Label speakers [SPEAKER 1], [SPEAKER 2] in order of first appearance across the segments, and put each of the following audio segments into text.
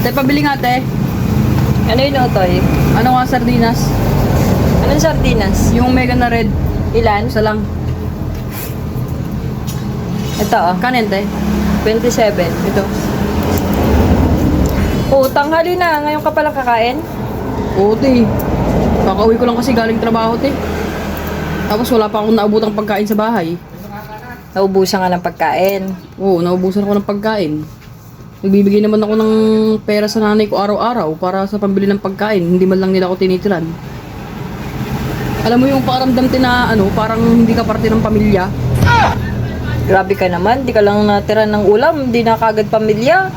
[SPEAKER 1] Te, pabili nga, te.
[SPEAKER 2] Ano yun, Otoy?
[SPEAKER 1] Ano nga, sardinas?
[SPEAKER 2] Anong sardinas?
[SPEAKER 1] Yung mega na red.
[SPEAKER 2] Ilan?
[SPEAKER 1] Isa lang.
[SPEAKER 2] Ito, oh.
[SPEAKER 1] Kanin, te.
[SPEAKER 2] 27.
[SPEAKER 1] Ito.
[SPEAKER 2] Oh, tanghali na. Ngayon ka pala kakain?
[SPEAKER 1] Oo, te. Kakauwi ko lang kasi galing trabaho, te. Tapos wala pa akong naabutang pagkain sa bahay.
[SPEAKER 2] Naubusan ka ng pagkain.
[SPEAKER 1] Oo, naubusan ako ng pagkain. Nagbibigay naman ako ng pera sa nanay ko araw-araw para sa pambili ng pagkain. Hindi man lang nila ako tinitiran. Alam mo yung pakiramdam na parang hindi ka parte ng pamilya.
[SPEAKER 2] Grabe ka naman. Di ka lang natira ng ulam. Di na kagad pamilya.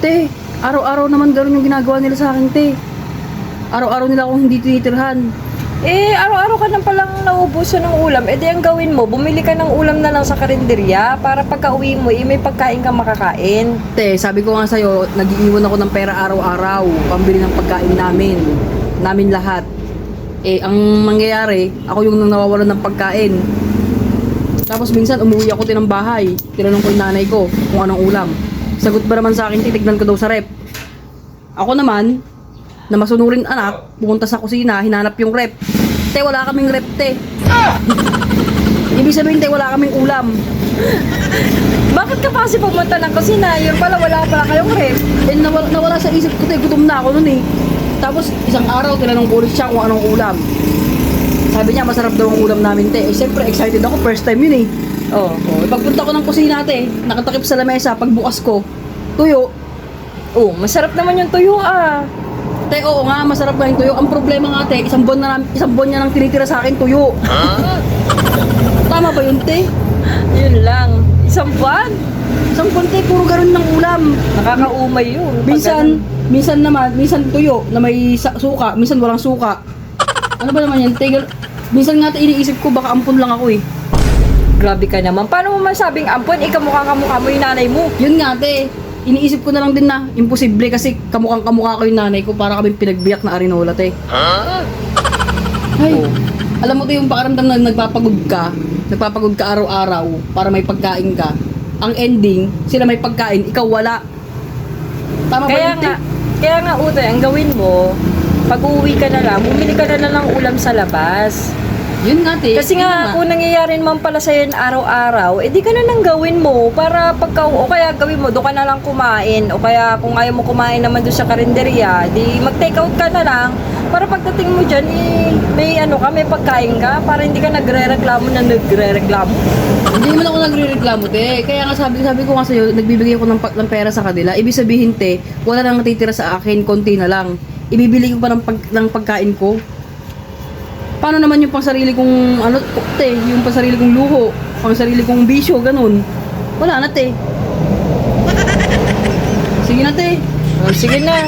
[SPEAKER 1] Te, araw-araw naman gano'n yung ginagawa nila sa akin, te. Araw-araw nila akong hindi tinitirhan.
[SPEAKER 2] Eh, araw-araw ka nang palang nauubusan ng ulam. Eh, di ang gawin mo, bumili ka ng ulam na lang sa karinderya para pagka uwi mo, may pagkain kang makakain.
[SPEAKER 1] Te, sabi ko nga sa'yo, nag-iiwan ako ng pera araw-araw, pambili ng pagkain namin lahat. Eh, ang mangyayari, ako yung nawawalan ng pagkain. Tapos minsan, umuwi ako ng bahay, tinanong ko yung nanay ko kung anong ulam. Sagot ba naman sa akin, titignan ko daw sa rep. Ako naman, na masunurin anak, pumunta sa kusina, hinanap yung rep. Te, wala kaming rep, te. Ibig sabihin, te, wala kaming ulam.
[SPEAKER 2] Bakit ka pa kasi pumunta ng kusina? Yun pala, wala pala kayong rep.
[SPEAKER 1] Eh, nawala sa isip ko, te, gutom na ako nun eh. Tapos, isang araw, tinanong ko ulit siya kung anong ulam. Sabi niya, masarap daw ang ulam namin, te. Eh, siyempre, excited ako, first time yun eh.
[SPEAKER 2] Oh.
[SPEAKER 1] Pagpunta ko ng kusina, te, nakatakip sa lamesa, pagbukas ko, tuyo.
[SPEAKER 2] Oh, masarap naman yung tuyo ah.
[SPEAKER 1] Te, oo nga, masarap nga yung tuyo. Ang problema nga, te, isang buwan niya nang tinitira sa akin tuyo. Tama ba yun, te?
[SPEAKER 2] Yun lang. Isang buwan.
[SPEAKER 1] Isang buwan, te, puro garon ng ulam.
[SPEAKER 2] Nakakaumay yun.
[SPEAKER 1] Minsan tuyo na may suka, minsan walang suka. Ano ba naman yan, te? Minsan nga, te, iniisip ko, baka ampun lang ako eh.
[SPEAKER 2] Grabe ka naman. Paano mo masabing ampon? Kamukha mo yung nanay mo.
[SPEAKER 1] Yun nga, te. Iniisip ko na lang din na imposible kasi kamukha ko yung nanay ko para kami pinagbiyak na arinola, te. Ay, alam mo, te, yung pakiramdam na nagpapagod ka araw-araw para may pagkain ka. Ang ending, sila may pagkain, ikaw wala. Tama ba yun, te?
[SPEAKER 2] Kaya nga, Utoy, ang gawin mo, pag uuwi ka na lang, bumili ka na lang ng ulam sa labas.
[SPEAKER 1] Yun nga, te.
[SPEAKER 2] Kasi nga, kung nangyayari naman pala sa'yo yun araw-araw, eh di ka na nang gawin mo para o kaya gawin mo, doon ka na lang kumain, o kaya kung ayaw mo kumain naman doon sa karinderya, di mag-take out ka na lang, para pagdating mo dyan, eh, may pagkain ka, para hindi ka nagre-reklamo.
[SPEAKER 1] Hindi naman ako nagre-reklamo, te. Kaya nga sabi ko nga sa'yo, nagbibigay ako ng pera sa kanila. Ibig sabihin, te, wala nang natitira sa akin, konti na lang. Ibibili ko pa ng pagkain ko. Paano naman yung pangsarili kong, te, yung pangsarili kong luho, pangsarili kong bisyo, ganun. Wala na, te. Sige na, te.
[SPEAKER 2] Oh, sige na.